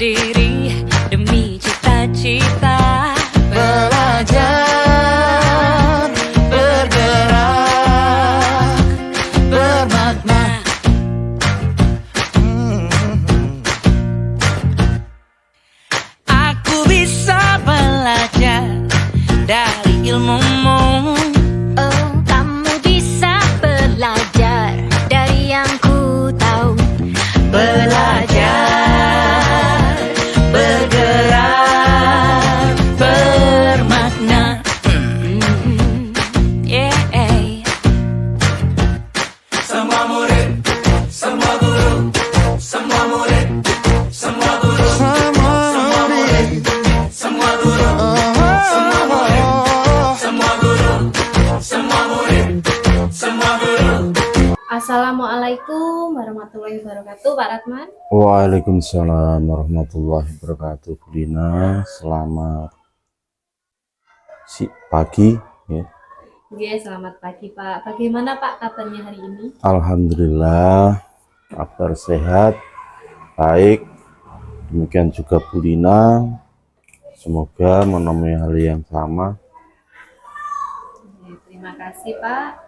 diri demi cita-cita. Belajar, bergerak, bermakna. Aku bisa belajar dari ilmumu. Oh, kamu bisa belajar dari yang ku tahu. Belajar, bergerak, bermakna. Yeah. Semua murid, semua guru, semua murid, semua guru, semua murid, semua guru, semua murid, semua guru, semua murid, semua guru. Assalamualaikum warahmatullahi wabarakatuh, Pak Ratman. Waalaikumsalam warahmatullahi wabarakatuh. Bu Lina, selamat pagi ya. Oke, selamat pagi Pak. Bagaimana Pak kabarnya hari ini? Alhamdulillah, kabar sehat, baik. Demikian juga Bu Lina, semoga menemui hal yang sama. Oke, terima kasih Pak.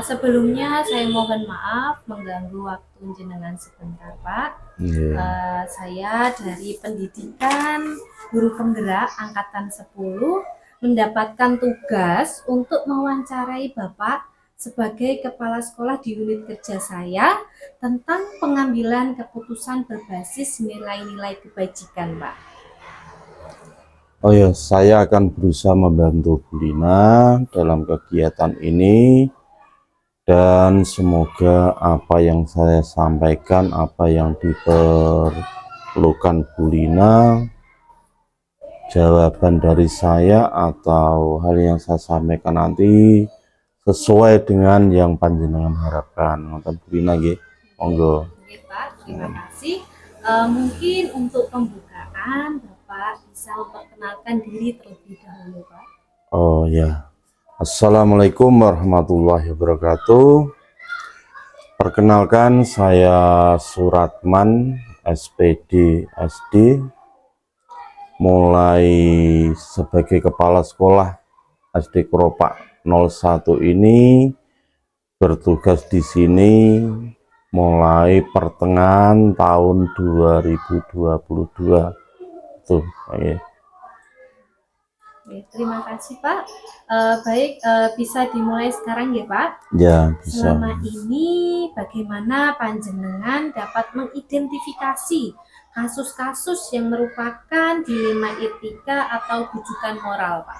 Sebelumnya saya mohon maaf mengganggu waktu jenengan sebentar Pak. Ya. Saya dari pendidikan guru penggerak angkatan 10 mendapatkan tugas untuk mewawancarai Bapak sebagai kepala sekolah di unit kerja saya tentang pengambilan keputusan berbasis nilai-nilai kebajikan, Pak. Oh ya, saya akan berusaha membantu Bu Lina dalam kegiatan ini, dan semoga apa yang saya sampaikan, apa yang diperlukan Bu Lina, jawaban dari saya atau hal yang saya sampaikan nanti sesuai dengan yang panjenengan harapkan. Ngoten Bu Lina nggih. Monggo. Oke Pak, terima kasih. Mungkin untuk pembukaan Bapak bisa memperkenalkan diri terlebih dahulu Pak. Oh ya. Assalamualaikum warahmatullahi wabarakatuh. Perkenalkan, saya Suratman, SPD SD, mulai sebagai kepala sekolah SD Keropak 01 ini bertugas di sini mulai pertengahan tahun 2022. Tuh, ya. Oke, terima kasih Pak. Baik, bisa dimulai sekarang ya Pak. Ya, bisa. Selama ini bagaimana panjenengan dapat mengidentifikasi kasus-kasus yang merupakan dilema etika atau bujukan moral, Pak?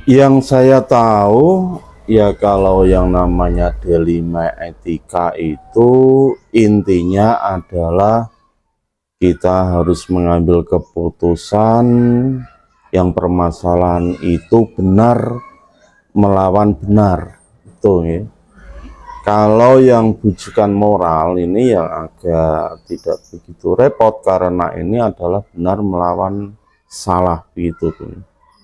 Yang saya tahu ya, kalau yang namanya dilema etika itu intinya adalah kita harus mengambil keputusan yang permasalahan itu benar melawan benar, itu ya. Kalau yang bujukan moral ini yang agak tidak begitu repot, karena ini adalah benar melawan salah begitu.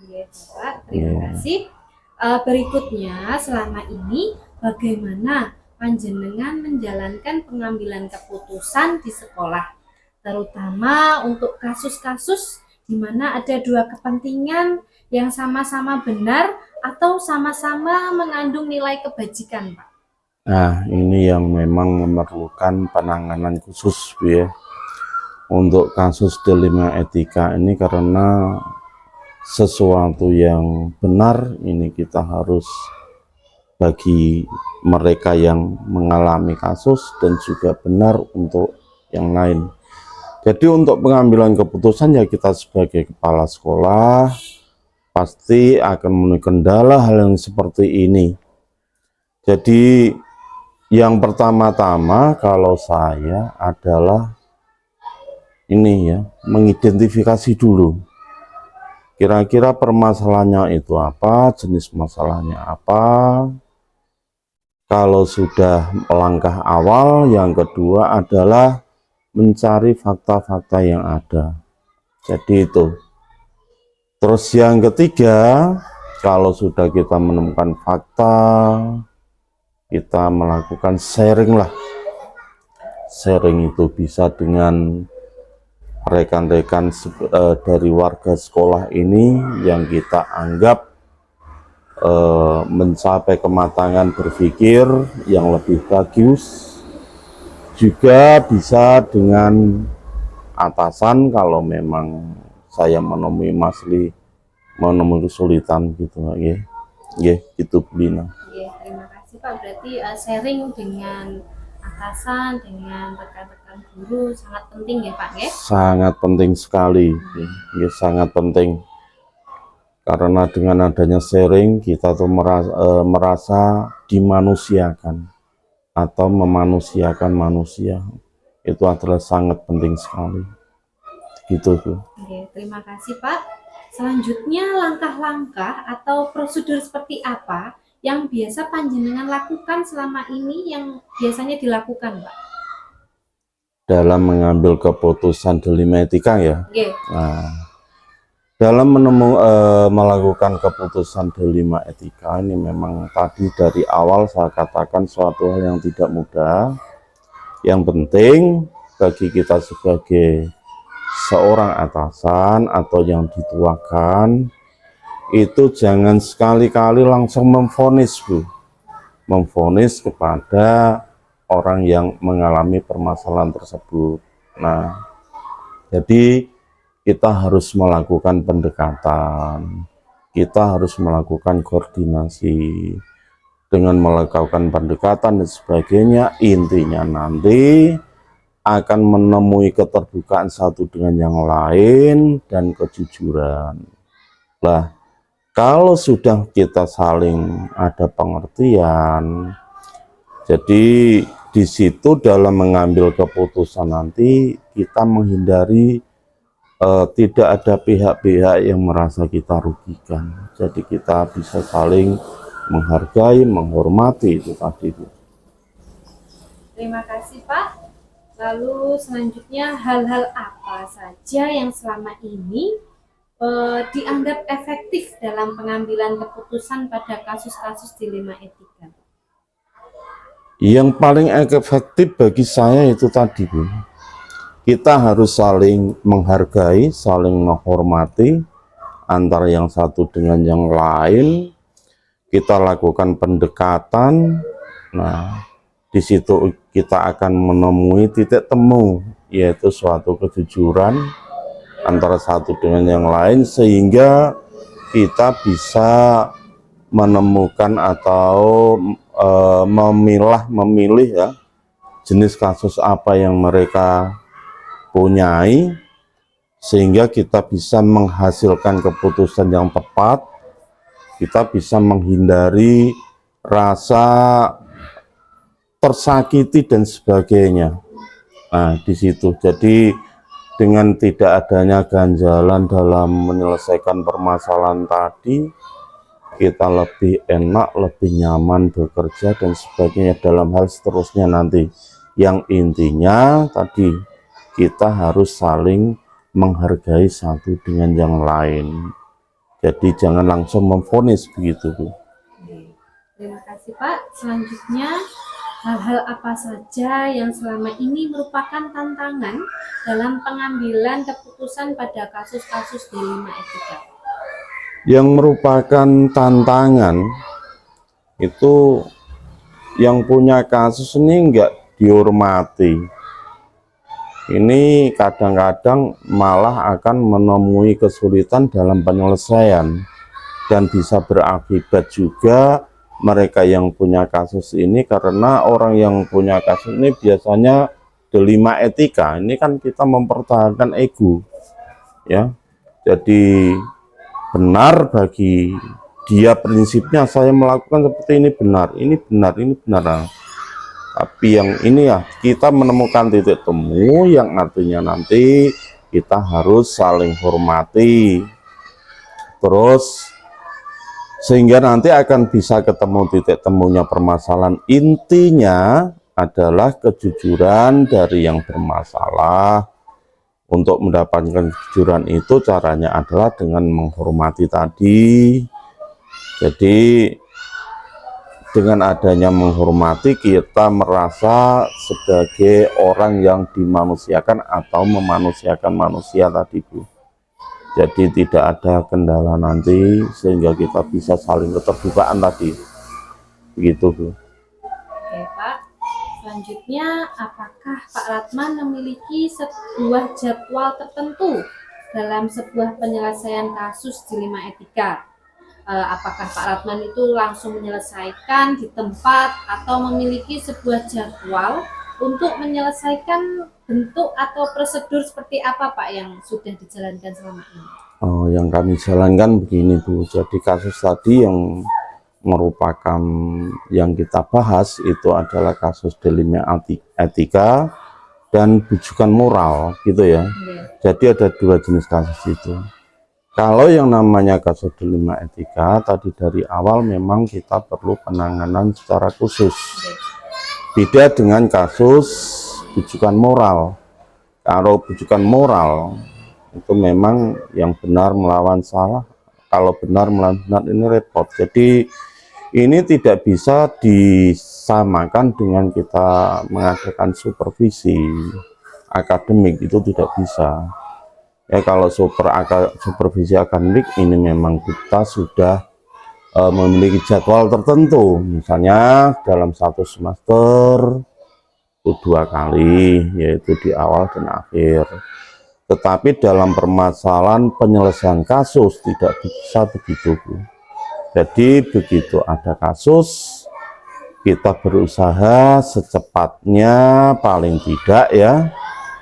Iya, Pak. Terima kasih. Berikutnya, selama ini bagaimana panjenengan menjalankan pengambilan keputusan di sekolah, terutama untuk kasus-kasus di mana ada dua kepentingan yang sama-sama benar atau sama-sama mengandung nilai kebajikan, Pak? Nah, ini yang memang memerlukan penanganan khusus ya untuk kasus dilema etika ini, karena sesuatu yang benar ini kita harus bagi mereka yang mengalami kasus dan juga benar untuk yang lain. Jadi untuk pengambilan keputusan ya, kita sebagai kepala sekolah pasti akan menemui kendala hal yang seperti ini. Jadi yang pertama-tama kalau saya adalah ini ya, mengidentifikasi dulu kira-kira permasalahannya itu apa, jenis masalahnya apa. Kalau sudah langkah awal, yang kedua adalah mencari fakta-fakta yang ada. Jadi itu. Terus yang ketiga, kalau sudah kita menemukan fakta, kita melakukan sharing lah. sharing itu bisa dengan rekan-rekan dari warga sekolah ini yang kita anggap mencapai kematangan berpikir yang lebih bagus, juga bisa dengan atasan kalau memang saya menemui kesulitan gitu ya. Gitu Lina. Terima kasih Pak. Berarti sharing dengan atasan, dengan rekan-rekan guru sangat penting ya Pak ya? Sangat penting sekali, ya, sangat penting. Karena dengan adanya sharing kita tuh merasa dimanusiakan atau memanusiakan manusia. Itu adalah sangat penting sekali. Gitu tuh. Terima kasih Pak. Selanjutnya langkah-langkah atau prosedur seperti apa yang biasa panjenengan lakukan selama ini yang biasanya dilakukan Pak? Dalam mengambil keputusan dilema etika ya. Nah, dalam melakukan keputusan dilema etika ini memang tadi dari awal saya katakan suatu hal yang tidak mudah. Yang penting bagi kita sebagai seorang atasan atau yang dituakan itu jangan sekali-kali langsung memvonis memvonis kepada orang yang mengalami permasalahan tersebut. Nah, jadi kita harus melakukan pendekatan, kita harus melakukan koordinasi dengan melakukan pendekatan dan sebagainya. Intinya nanti akan menemui keterbukaan satu dengan yang lain dan kejujuran. Lah, kalau sudah kita saling ada pengertian, jadi di situ dalam mengambil keputusan nanti kita menghindari tidak ada pihak-pihak yang merasa kita rugikan. Jadi kita bisa saling menghargai, menghormati itu tadi. Terima kasih Pak. Lalu selanjutnya hal-hal apa saja yang selama ini dianggap efektif dalam pengambilan keputusan pada kasus-kasus dilema etika? Yang paling efektif bagi saya itu tadi Bu. Kita harus saling menghargai, saling menghormati antara yang satu dengan yang lain. Kita lakukan pendekatan. Nah, di situ kita akan menemui titik temu, yaitu suatu kejujuran antara satu dengan yang lain, sehingga kita bisa menemukan atau memilih ya jenis kasus apa yang mereka punyai, sehingga kita bisa menghasilkan keputusan yang tepat, kita bisa menghindari rasa tersakiti dan sebagainya. Nah, di situ jadi dengan tidak adanya ganjalan dalam menyelesaikan permasalahan tadi, kita lebih enak, lebih nyaman bekerja dan sebagainya dalam hal seterusnya nanti. Yang intinya tadi kita harus saling menghargai satu dengan yang lain. Jadi jangan langsung memvonis begitu Bu. Terima kasih Pak. Selanjutnya hal-hal apa saja yang selama ini merupakan tantangan dalam pengambilan keputusan pada kasus-kasus dilema etika? Yang merupakan tantangan itu yang punya kasus ini enggak dihormati. Ini kadang-kadang malah akan menemui kesulitan dalam penyelesaian dan bisa berakibat juga mereka yang punya kasus ini, karena orang yang punya kasus ini biasanya dilema etika. Ini kan kita mempertahankan ego ya. Jadi benar bagi dia prinsipnya saya melakukan seperti ini benar, ini benar, ini benar. Tapi yang ini ya kita menemukan titik temu yang artinya nanti kita harus saling hormati. Terus sehingga nanti akan bisa ketemu titik temunya permasalahan. Intinya adalah kejujuran dari yang bermasalah. Untuk mendapatkan kejujuran itu caranya adalah dengan menghormati tadi. Jadi dengan adanya menghormati, kita merasa sebagai orang yang dimanusiakan atau memanusiakan manusia tadi, Bu. Jadi tidak ada kendala nanti, sehingga kita bisa saling keterbukaan tadi. Begitu, Bu. Oke, Pak. Selanjutnya, apakah Pak Ratman memiliki sebuah jadwal tertentu dalam sebuah penyelesaian kasus dilema etika? Apakah Pak Ratman itu langsung menyelesaikan di tempat atau memiliki sebuah jadwal untuk menyelesaikan bentuk atau prosedur seperti apa, Pak, yang sudah dijalankan selama ini? Oh, yang kami jalankan begini, Bu. Jadi kasus tadi yang merupakan yang kita bahas itu adalah kasus dilema etika dan bujukan moral, gitu ya. Jadi ada dua jenis kasus itu. Kalau yang namanya kasus dilema etika, tadi dari awal memang kita perlu penanganan secara khusus. Beda dengan kasus bujukan moral. Kalau bujukan moral, itu memang yang benar melawan salah. Kalau benar melawan benar ini repot. Jadi ini tidak bisa disamakan dengan kita mengadakan supervisi akademik, itu tidak bisa. Ya, kalau supervisi akademik ini memang kita sudah memiliki jadwal tertentu, misalnya dalam satu semester itu 2 kali, yaitu di awal dan akhir. Tetapi dalam permasalahan penyelesaian kasus tidak bisa begitu, Bu. Jadi begitu ada kasus, kita berusaha secepatnya, paling tidak ya.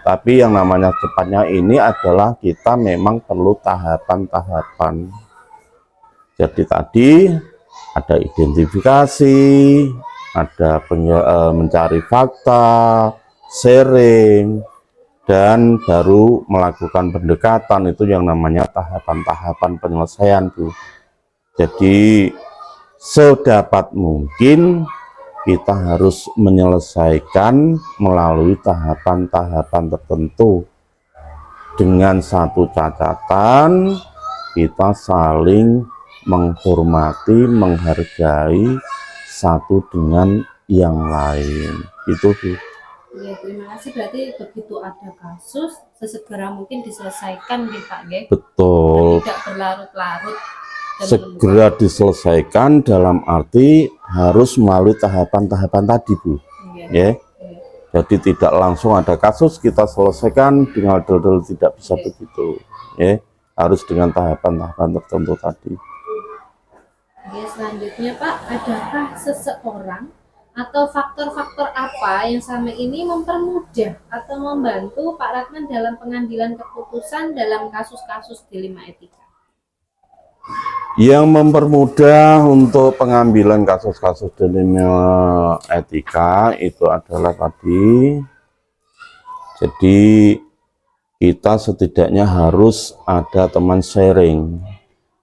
Tapi yang namanya cepatnya ini adalah kita memang perlu tahapan-tahapan. Jadi tadi ada identifikasi, ada mencari fakta, sharing, dan baru melakukan pendekatan. Itu yang namanya tahapan-tahapan penyelesaian, Bu. Jadi sedapat mungkin kita harus menyelesaikan melalui tahapan-tahapan tertentu. Dengan satu catatan, kita saling menghormati, menghargai satu dengan yang lain. Itu sih. Ya, terima kasih. Berarti begitu ada kasus, sesegera mungkin diselesaikan, Pak, ya? Betul. Dan tidak berlarut-larut. Segera diselesaikan dalam arti harus melalui tahapan-tahapan tadi, Bu. Ya. Jadi tidak langsung ada kasus kita selesaikan dengan del-del, tidak bisa begitu. Ya. Harus dengan tahapan-tahapan tertentu tadi. Oke, selanjutnya, Pak, adakah seseorang atau faktor-faktor apa yang selama ini mempermudah atau membantu Pak Ratman dalam pengambilan keputusan dalam kasus-kasus dilema etika? Yang mempermudah untuk pengambilan kasus-kasus dilema etika itu adalah tadi, jadi kita setidaknya harus ada teman sharing.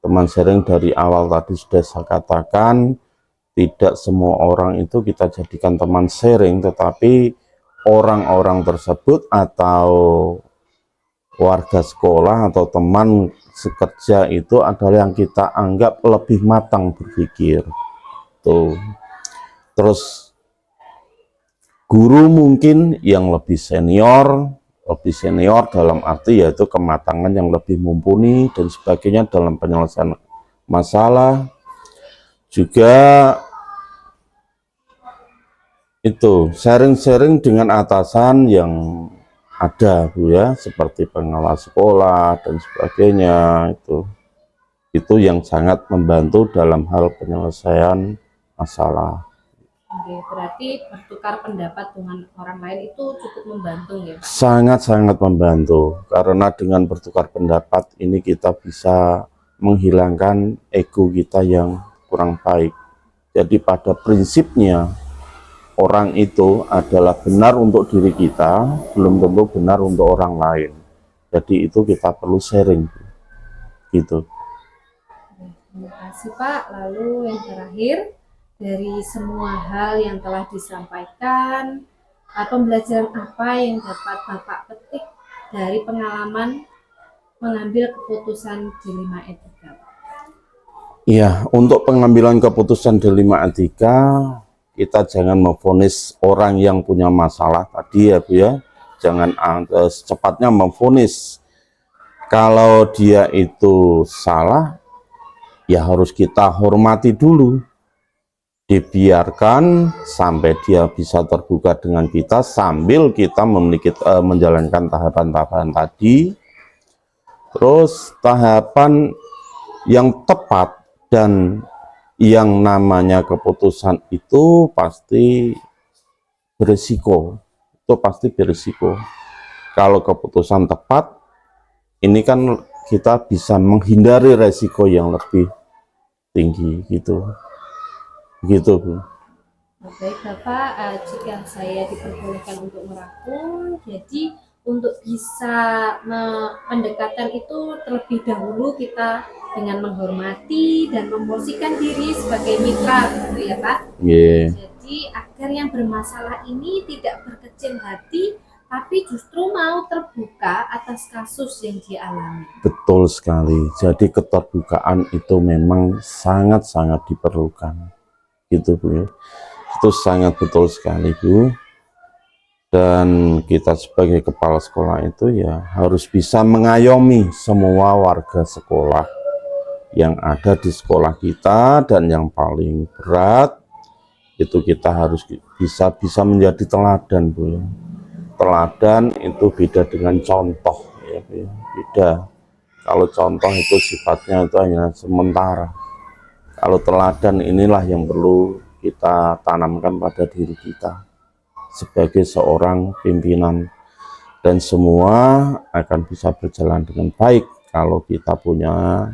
Teman sharing dari awal tadi sudah saya katakan, tidak semua orang itu kita jadikan teman sharing, tetapi orang-orang tersebut atau warga sekolah atau teman sekerja itu adalah yang kita anggap lebih matang berpikir. Tuh. Terus guru mungkin yang lebih senior dalam arti yaitu kematangan yang lebih mumpuni dan sebagainya dalam penyelesaian masalah. Juga itu sharing-sharing dengan atasan yang ada, Bu, ya, seperti pengawas sekolah dan sebagainya. Itu yang sangat membantu dalam hal penyelesaian masalah. Oke, berarti bertukar pendapat dengan orang lain itu cukup membantu, ya, Pak? Sangat-sangat membantu, karena dengan bertukar pendapat ini kita bisa menghilangkan ego kita yang kurang baik. Jadi pada prinsipnya orang itu adalah benar untuk diri kita, belum tentu benar untuk orang lain. Jadi itu kita perlu sharing, gitu. Terima kasih, Pak. Lalu yang terakhir, dari semua hal yang telah disampaikan, pembelajaran apa yang dapat Bapak petik dari pengalaman mengambil keputusan dilema etika? Iya, untuk pengambilan keputusan di 5 etika, kita jangan memvonis orang yang punya masalah tadi ya Bu ya. Jangan secepatnya memvonis. Kalau dia itu salah, ya harus kita hormati dulu. Dibiarkan sampai dia bisa terbuka dengan kita sambil kita menjalankan tahapan-tahapan tadi. Terus tahapan yang tepat dan yang namanya keputusan itu pasti berisiko. Itu pasti berisiko. Kalau keputusan tepat, ini kan kita bisa menghindari resiko yang lebih tinggi gitu. Gitu Bu. Baik Bapak, jika saya diperbolehkan untuk merangkum, jadi untuk bisa pendekatan itu terlebih dahulu kita dengan menghormati dan memposisikan diri sebagai mitra, gitu ya Pak. Yeah. Jadi agar yang bermasalah ini tidak berkecil hati, tapi justru mau terbuka atas kasus yang dia alami. Betul sekali. Jadi keterbukaan itu memang sangat-sangat diperlukan. Gitu Bu ya. Itu sangat betul sekali Bu. Dan kita sebagai kepala sekolah itu ya harus bisa mengayomi semua warga sekolah yang ada di sekolah kita, dan yang paling berat itu kita harus bisa menjadi teladan Bu. Teladan itu beda dengan contoh ya Bu. Beda. Kalau contoh itu sifatnya itu hanya sementara. Kalau teladan inilah yang perlu kita tanamkan pada diri kita sebagai seorang pimpinan, dan semua akan bisa berjalan dengan baik kalau kita punya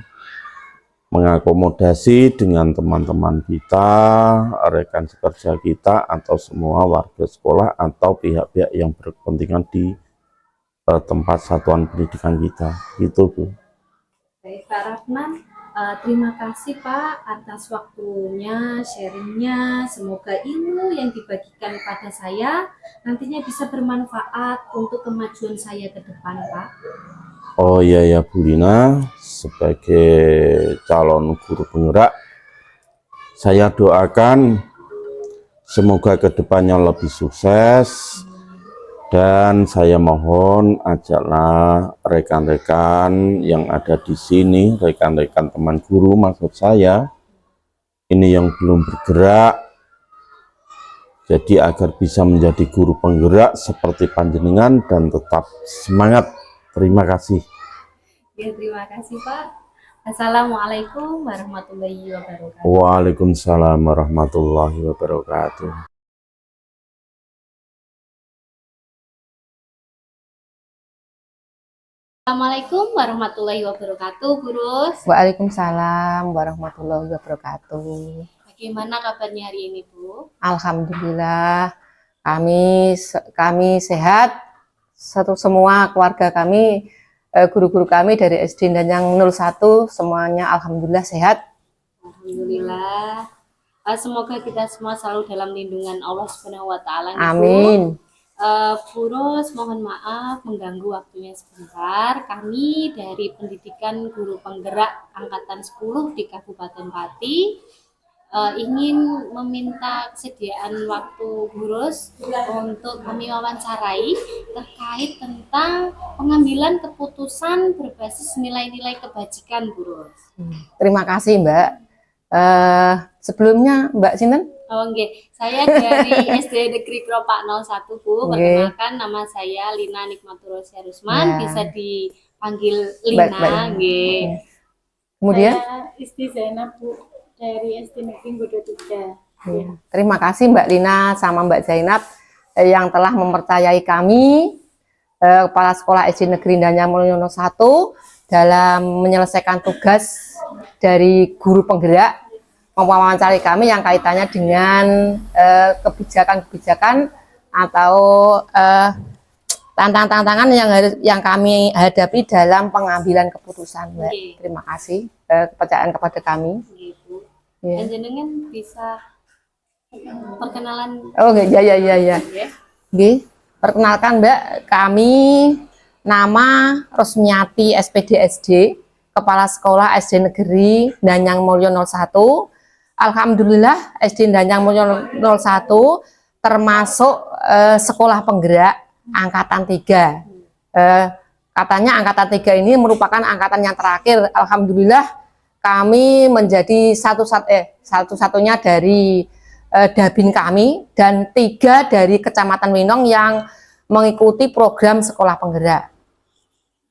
mengakomodasi dengan teman-teman kita, rekan sekerja kita, atau semua warga sekolah atau pihak-pihak yang berkepentingan di tempat satuan pendidikan kita. Gitu Bu. Baik Pak Rahman, terima kasih Pak atas waktunya, sharingnya. Semoga ilmu yang dibagikan kepada saya nantinya bisa bermanfaat untuk kemajuan saya ke depan Pak. Oh iya ya Bu Lina, sebagai calon guru penggerak, saya doakan semoga kedepannya lebih sukses, dan saya mohon ajaklah rekan-rekan yang ada di sini, rekan-rekan teman guru maksud saya, ini yang belum bergerak, jadi agar bisa menjadi guru penggerak seperti panjenengan dan tetap semangat. Terima kasih. Ya, terima kasih Pak. Assalamualaikum warahmatullahi wabarakatuh. Waalaikumsalam warahmatullahi wabarakatuh. Assalamualaikum warahmatullahi wabarakatuh, Gurus. Waalaikumsalam warahmatullahi wabarakatuh. Bagaimana kabarnya hari ini, Bu? Alhamdulillah, kami sehat. Semua keluarga kami, guru-guru kami dari SD dan yang 01 semuanya alhamdulillah sehat. Alhamdulillah. Semoga kita semua selalu dalam lindungan Allah Subhanahu wa taala. Amin. Gurus, mohon maaf mengganggu waktunya sebentar. Kami dari Pendidikan Guru Penggerak Angkatan 10 di Kabupaten Pati ingin meminta kesediaan waktu Gurus untuk kami wawancarai terkait tentang pengambilan keputusan berbasis nilai-nilai kebajikan, Gurus. Terima kasih Mbak. Sebelumnya Mbak Sinten? Oh, okay. Saya dari SD Negeri Kropak 01, Bu. Perkenalkan, nama saya Lina Nikmatur Rosia Rusman, bisa dipanggil Lina. Baik. Kemudian? Saya Isti Zainab, Bu, dari SD Negeri Godo 3. Ya. Terima kasih Mbak Lina sama Mbak Zainab yang telah mempercayai kami, Kepala Sekolah SD Negeri Danyar Mulyono 1, dalam menyelesaikan tugas dari guru penggerak, mewawancari kami yang kaitannya dengan kebijakan-kebijakan atau tantangan-tantangan yang kami hadapi dalam pengambilan keputusan, Mbak. Terima kasih kepercayaan kepada kami. Gitu. Dan jenengan bisa perkenalan. Oh ya. Perkenalkan Mbak, kami nama Rosmiati SPD SD Kepala Sekolah SD Negeri Danyang Mulyo 01. Alhamdulillah SD Danyang Mulyo 01 termasuk sekolah penggerak angkatan 3. Katanya angkatan 3 ini merupakan angkatan yang terakhir. Alhamdulillah kami menjadi satu-satunya dari Dabin kami dan 3 dari Kecamatan Winong yang mengikuti program sekolah penggerak.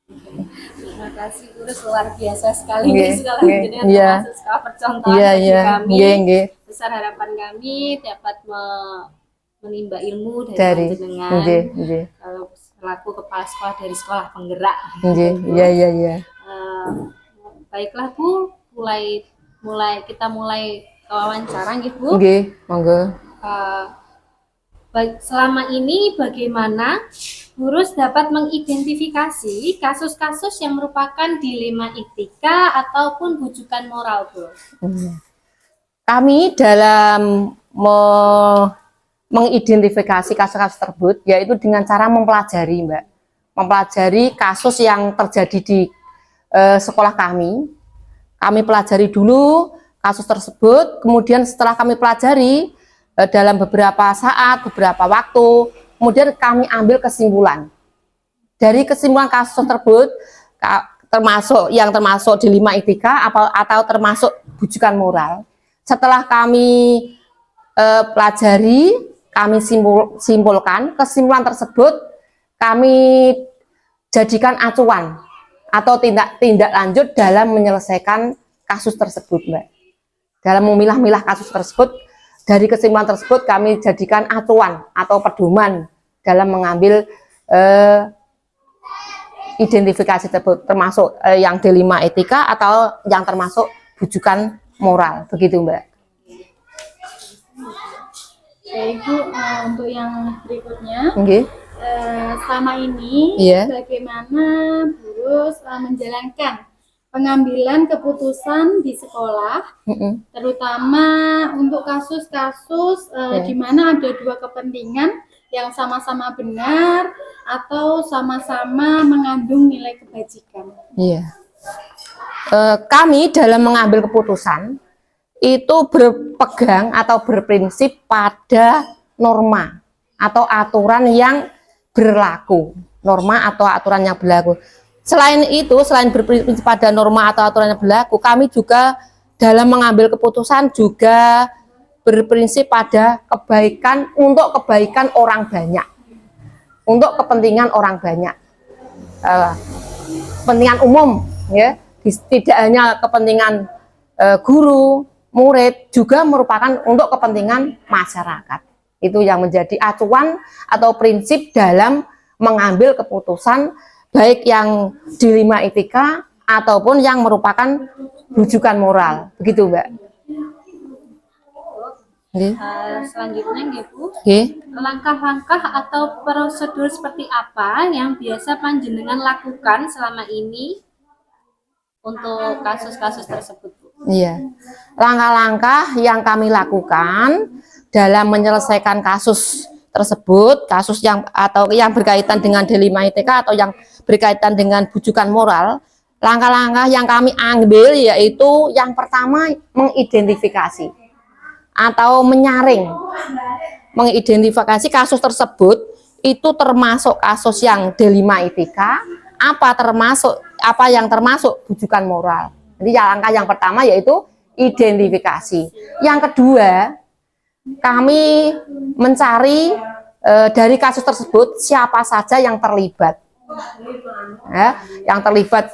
Terima kasih Guru, luar biasa sekali Nggih, sekolah nggih, jenengan iya. termasuk sekolah percontohan Iya, bagi iya, kami. nggih, nggih. Besar harapan kami dapat menimba ilmu dari Dari panjenengan nggih, nggih. selaku kepala sekolah dari sekolah penggerak. Nggih, iya, iya, iya. Baiklah Bu, kita mulai wawancara nggih Bu. Nggih, monggo. Selama ini bagaimana Gurus dapat mengidentifikasi kasus-kasus yang merupakan dilema etika ataupun bujukan moral, Bu? Kami dalam mengidentifikasi kasus-kasus tersebut yaitu dengan cara mempelajari, Mbak. Mempelajari kasus yang terjadi di sekolah kami. Kami pelajari dulu kasus tersebut, kemudian setelah kami pelajari dalam beberapa saat, beberapa waktu, kemudian kami ambil kesimpulan. Dari kesimpulan kasus tersebut, termasuk dilema etika atau termasuk bujukan moral. Setelah kami pelajari, kami simpulkan kesimpulan tersebut, kami jadikan acuan atau tindak lanjut dalam menyelesaikan kasus tersebut, Mbak. Dalam memilah-milah kasus tersebut, dari kesimpulan tersebut kami jadikan acuan atau pedoman dalam mengambil identifikasi tersebut, termasuk yang dilema etika atau yang termasuk bujukan moral, begitu Mbak. Baik Bu, untuk yang berikutnya, Okay. selama ini Iya. bagaimana Gurus menjalankan pengambilan keputusan di sekolah, terutama untuk kasus-kasus di mana ada 2 kepentingan yang sama-sama benar atau sama-sama mengandung nilai kebajikan. Iya. Kami dalam mengambil keputusan itu berpegang atau berprinsip pada norma atau aturan yang berlaku, norma atau aturan yang berlaku. Selain itu, selain berprinsip pada norma atau aturan yang berlaku, kami juga dalam mengambil keputusan juga berprinsip pada kebaikan untuk kebaikan orang banyak, untuk kepentingan orang banyak, kepentingan umum, ya, tidak hanya kepentingan guru, murid, juga merupakan untuk kepentingan masyarakat. Itu yang menjadi acuan atau prinsip dalam mengambil keputusan, baik yang dilema etika ataupun yang merupakan rujukan moral, begitu Mbak. Selanjutnya nggih Bu, Okay. langkah-langkah atau prosedur seperti apa yang biasa panjenengan lakukan selama ini untuk kasus-kasus tersebut, Bu? Iya, langkah-langkah yang kami lakukan dalam menyelesaikan kasus tersebut, kasus yang berkaitan dengan dilema etika atau yang berkaitan dengan bujukan moral, langkah-langkah yang kami ambil yaitu yang pertama mengidentifikasi atau menyaring, mengidentifikasi kasus tersebut itu termasuk kasus yang dilema etika, apa yang termasuk bujukan moral. Jadi langkah yang pertama yaitu identifikasi. Yang kedua, kami mencari dari kasus tersebut siapa saja yang terlibat, ya, yang terlibat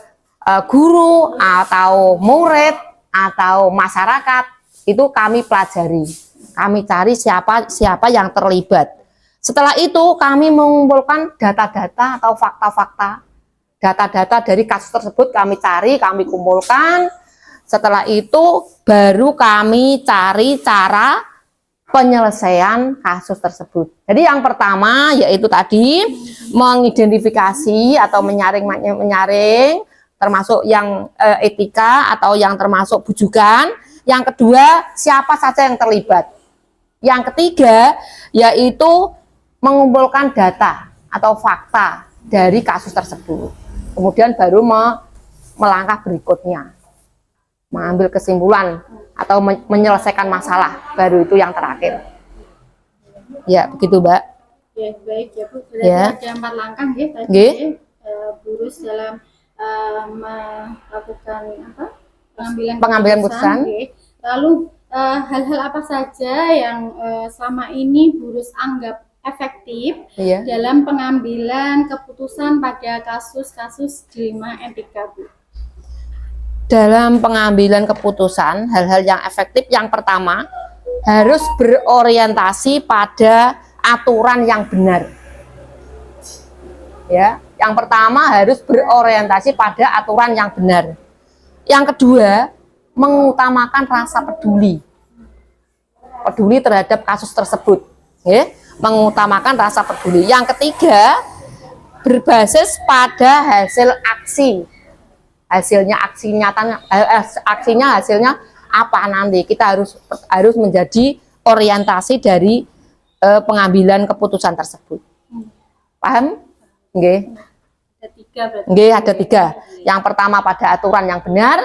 guru atau murid atau masyarakat, itu kami pelajari, kami cari siapa yang terlibat. Setelah itu kami mengumpulkan data-data atau fakta-fakta, data-data dari kasus tersebut kami cari, kami kumpulkan. Setelah itu baru kami cari cara penyelesaian kasus tersebut. Jadi yang pertama yaitu tadi mengidentifikasi atau menyaring termasuk yang etika atau yang termasuk bujukan. Yang kedua, siapa saja yang terlibat. Yang ketiga yaitu mengumpulkan data atau fakta dari kasus tersebut. Kemudian baru melangkah berikutnya, mengambil kesimpulan atau menyelesaikan masalah, baru itu yang terakhir. Ya, begitu, Mbak. Ya, baik ya Bu. Berarti Ya. ada 4 langkah ya tadi Nggih. Burus dalam melakukan apa? Pengambilan keputusan. Nggih. Lalu hal-hal apa saja yang selama ini Burus anggap efektif Iya. dalam pengambilan keputusan pada kasus-kasus dilema etika, Bu? Dalam pengambilan keputusan, hal-hal yang efektif yang pertama harus berorientasi pada aturan yang benar. Ya, yang pertama harus berorientasi pada aturan yang benar. Yang kedua, mengutamakan rasa peduli. Peduli terhadap kasus tersebut, ya, mengutamakan rasa peduli. Yang ketiga, berbasis pada hasil aksi. Hasilnya aksi nyatanya, aksinya hasilnya apa nanti, kita harus menjadi orientasi dari pengambilan keputusan tersebut. Paham? Nggih. Ada 3 berarti. Nggih, ada 3. Yang pertama pada aturan yang benar,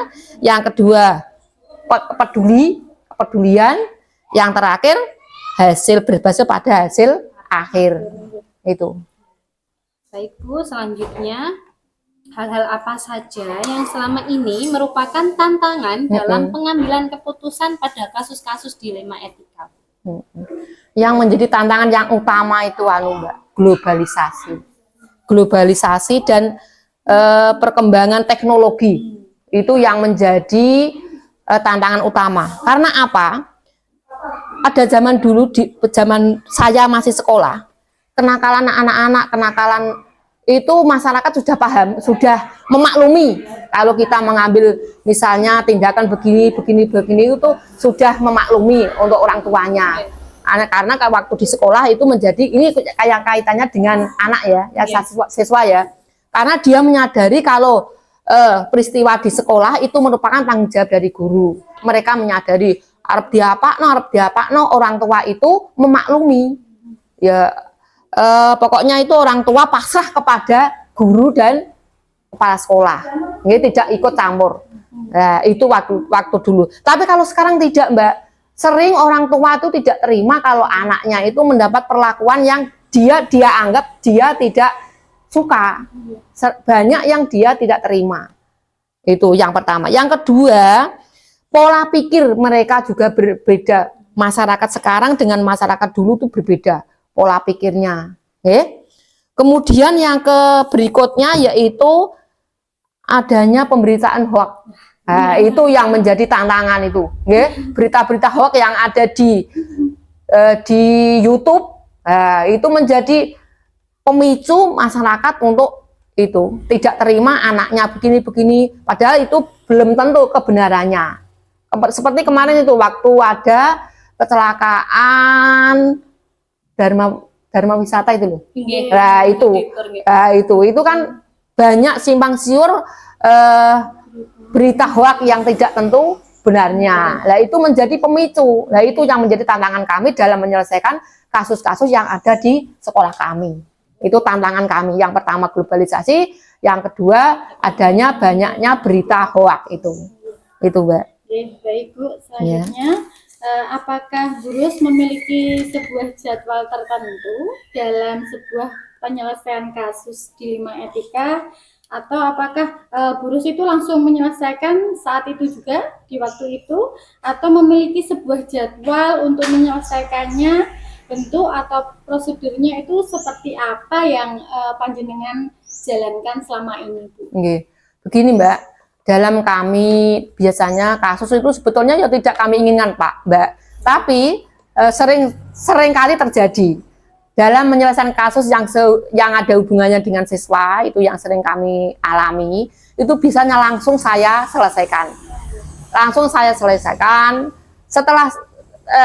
yang kedua kepedulian, yang terakhir hasil berbasis pada hasil akhir. Itu. Baik Bu, selanjutnya hal-hal apa saja yang selama ini merupakan tantangan dalam pengambilan keputusan pada kasus-kasus dilema etika? Yang menjadi tantangan yang utama itu Mbak, globalisasi. Globalisasi dan perkembangan teknologi. Itu yang menjadi tantangan utama. Karena apa? Ada zaman dulu, zaman saya masih sekolah, kenakalan anak-anak, kenakalan itu masyarakat sudah paham, sudah memaklumi. Kalau kita mengambil misalnya tindakan begini itu sudah memaklumi untuk orang tuanya. Karena waktu di sekolah itu menjadi, ini kayak kaitannya dengan anak ya siswa ya. Karena dia menyadari kalau peristiwa di sekolah itu merupakan tanggung jawab dari guru. Mereka menyadari arep diapakno, orang tua itu memaklumi. Ya, pokoknya itu orang tua pasrah kepada guru dan kepala sekolah, ini tidak ikut campur. Nah, itu waktu dulu. Tapi kalau sekarang tidak, Mbak. Sering orang tua itu tidak terima kalau anaknya itu mendapat perlakuan yang dia anggap dia tidak suka. Banyak yang dia tidak terima. Itu yang pertama. Yang kedua, pola pikir mereka juga berbeda. Masyarakat sekarang dengan masyarakat dulu itu berbeda pola pikirnya. Kemudian yang berikutnya yaitu adanya pemberitaan hoax. Nah, itu yang menjadi tantangan itu. Berita-berita hoax yang ada di YouTube, itu menjadi pemicu masyarakat untuk itu tidak terima anaknya begini-begini, padahal itu belum tentu kebenarannya. Seperti kemarin itu waktu ada kecelakaan Dharma Wisata itu loh. Nah, itu kan banyak simpang siur berita hoax yang tidak tentu benarnya. Nah, itu menjadi pemicu. Nah, itu yang menjadi tantangan kami dalam menyelesaikan kasus-kasus yang ada di sekolah kami. Itu tantangan kami. Yang pertama globalisasi, yang kedua adanya banyaknya berita hoax itu. Itu, Mbak. Baik, Bu. Selanjutnya, apakah Burus memiliki sebuah jadwal tertentu dalam sebuah penyelesaian kasus dilema etika, atau apakah Burus itu langsung menyelesaikan saat itu juga di waktu itu, atau memiliki sebuah jadwal untuk menyelesaikannya, bentuk atau prosedurnya itu seperti apa yang panjenengan jalankan selama ini, Bu? Begini, Mbak, dalam kami biasanya kasus itu sebetulnya ya tidak kami inginkan, Mbak, tapi sering kali terjadi. Dalam menyelesaikan kasus yang ada hubungannya dengan siswa, itu yang sering kami alami, itu bisanya langsung saya selesaikan. Setelah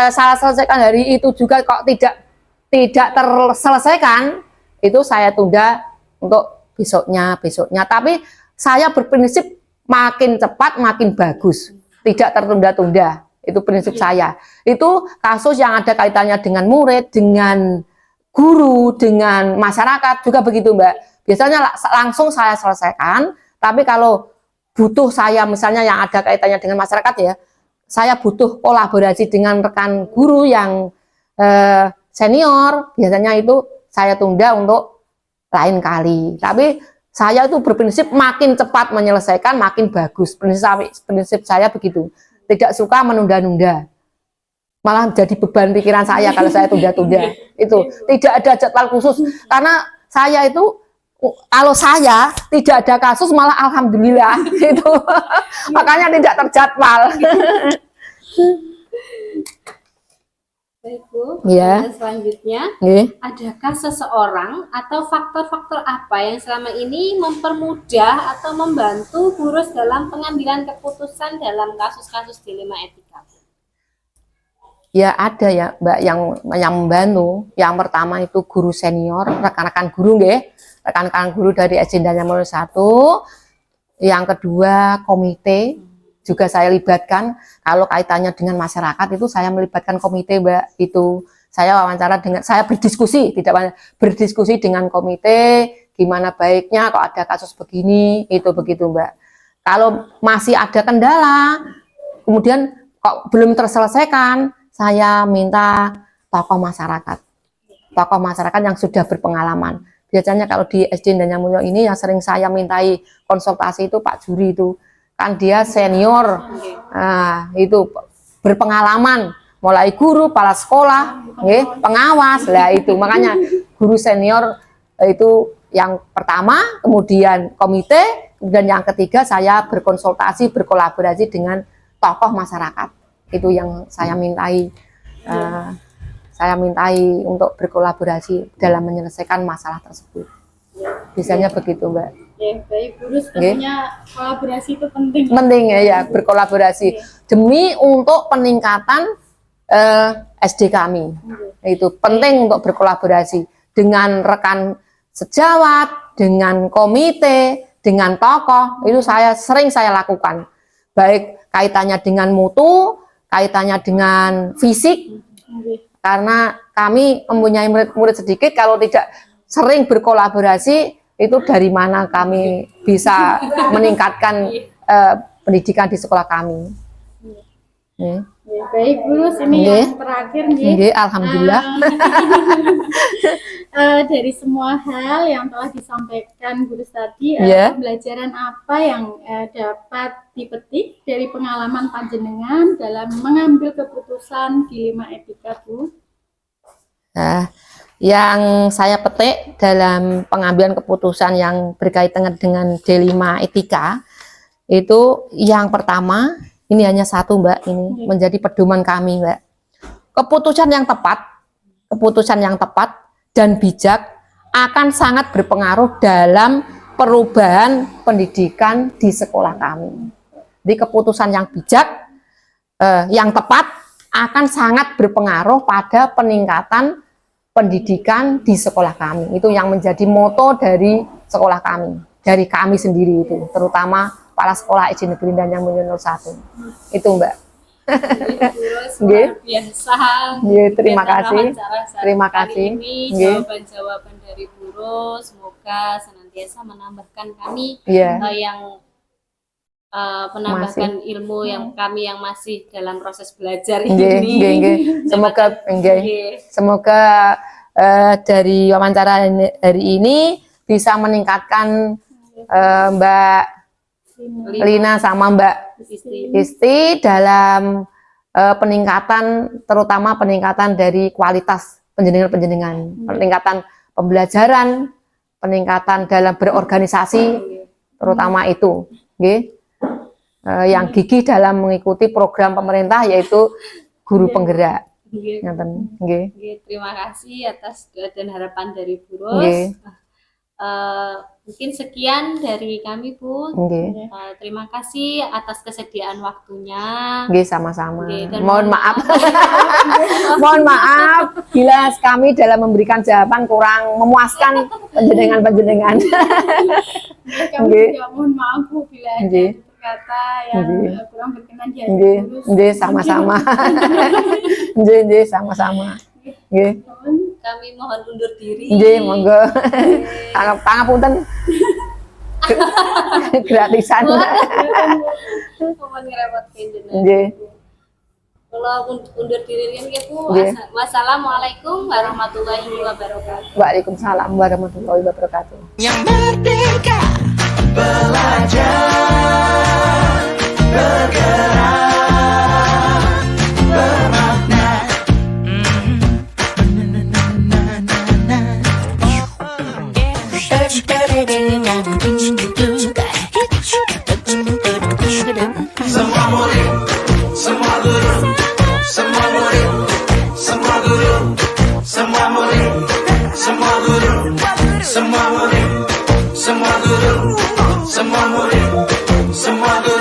saya selesaikan hari itu juga kok tidak terselesaikan, itu saya tunda untuk besoknya. Tapi saya berprinsip makin cepat makin bagus, tidak tertunda-tunda. Itu prinsip saya. Itu kasus yang ada kaitannya dengan murid, dengan guru, dengan masyarakat juga begitu, Mbak. Biasanya langsung saya selesaikan, tapi kalau butuh saya misalnya yang ada kaitannya dengan masyarakat ya, saya butuh kolaborasi dengan rekan guru yang senior, biasanya itu saya tunda untuk lain kali. Tapi saya itu berprinsip makin cepat menyelesaikan makin bagus. Prinsip saya begitu. Tidak suka menunda-nunda. Malah jadi beban pikiran saya kalau saya tunda-tunda. Itu tidak ada jadwal khusus karena saya itu kalau saya tidak ada kasus malah alhamdulillah itu. Makanya tidak terjadwal. Baik Bu, Ya. dan selanjutnya, Nggih. adakah seseorang atau faktor-faktor apa yang selama ini mempermudah atau membantu guru dalam pengambilan keputusan dalam kasus-kasus dilema etika? Ya ada ya Mbak yang membantu. Yang pertama itu guru senior, rekan-rekan guru nggih. Rekan-rekan guru dari SD Danyamulyo 1. Yang kedua komite juga saya libatkan. Kalau kaitannya dengan masyarakat itu saya melibatkan komite Mbak. Itu saya wawancara dengan, saya berdiskusi, tidak berdiskusi dengan komite gimana baiknya kalau ada kasus begini, itu begitu Mbak. Kalau masih ada kendala, kemudian kok belum terselesaikan, saya minta tokoh masyarakat yang sudah berpengalaman. Biasanya kalau di SD Danyamulyo ini yang sering saya mintai konsultasi itu Pak Juri itu, kan dia senior, itu berpengalaman, mulai guru, kepala sekolah, pengawas, lah itu makanya guru senior itu yang pertama, kemudian komite, kemudian yang ketiga saya berkonsultasi, berkolaborasi dengan tokoh masyarakat. Itu yang saya mintai. Saya mintai untuk berkolaborasi dalam menyelesaikan masalah tersebut. Biasanya begitu Mbak. Oke, baik guru, tentunya kolaborasi itu penting. Penting ya, berkolaborasi demi untuk peningkatan SD kami. Itu penting untuk berkolaborasi dengan rekan sejawat, dengan komite, dengan tokoh. Itu sering saya lakukan. Baik kaitannya dengan mutu, kaitannya dengan fisik. Karena kami mempunyai murid-murid sedikit, kalau tidak sering berkolaborasi, itu dari mana kami bisa meningkatkan pendidikan di sekolah kami. Baik guru, ini yang terakhir nih. Alhamdulillah. Dari semua hal yang telah disampaikan guru tadi, pembelajaran apa yang dapat dipetik dari pengalaman panjenengan dalam mengambil keputusan dilema etika, Bu? Yang saya petik dalam pengambilan keputusan yang berkaitan dengan dilema etika itu yang pertama, ini hanya satu Mbak, ini menjadi pedoman kami Mbak. Keputusan yang tepat dan bijak akan sangat berpengaruh dalam perubahan pendidikan di sekolah kami. Jadi keputusan yang bijak, yang tepat akan sangat berpengaruh pada peningkatan pendidikan di sekolah kami. Itu yang menjadi moto dari sekolah kami, dari kami sendiri itu, terutama kepala sekolah SD Negeri Danyamulyo 1. Itu Mbak. Luar biasa. Terima kasih. Terima kasih. Jawaban-jawaban dari guru semoga senantiasa menambahkan kami yang menambahkan ilmu yang kami yang masih dalam proses belajar ini. Semoga dari wawancara hari ini bisa meningkatkan Mbak Lina sama Mbak Isti dalam peningkatan, terutama peningkatan dari kualitas penjenengan, peningkatan pembelajaran, peningkatan dalam berorganisasi, terutama itu, yang gigih dalam mengikuti program pemerintah yaitu guru penggerak. Terima kasih atas doa dan harapan dari Bu Ros. Mungkin sekian dari kami Bu. Terima kasih atas kesediaan waktunya. Sama-sama. Mohon maaf. Mohon maaf bila kami dalam memberikan jawaban kurang memuaskan panjenengan. Kami juga mohon maaf Bu bila ada kata yang kurang berkenan di hati. Sama-sama. Sama-sama. Kami mohon undur diri. Monggo. Tangan punten. gratisan. Mohon ngerepotkeun jenengan. Nggih. Kula undur diri kan Bu. Nggih. Wassalamualaikum warahmatullahi wabarakatuh. Waalaikumsalam warahmatullahi wabarakatuh. Yang merdeka Belajar, bergerak, bermakna. Semua murid, semua guru, semua murid, semua guru, semua murid, semua guru, semua murid, semua guru, semua murid, semua guru.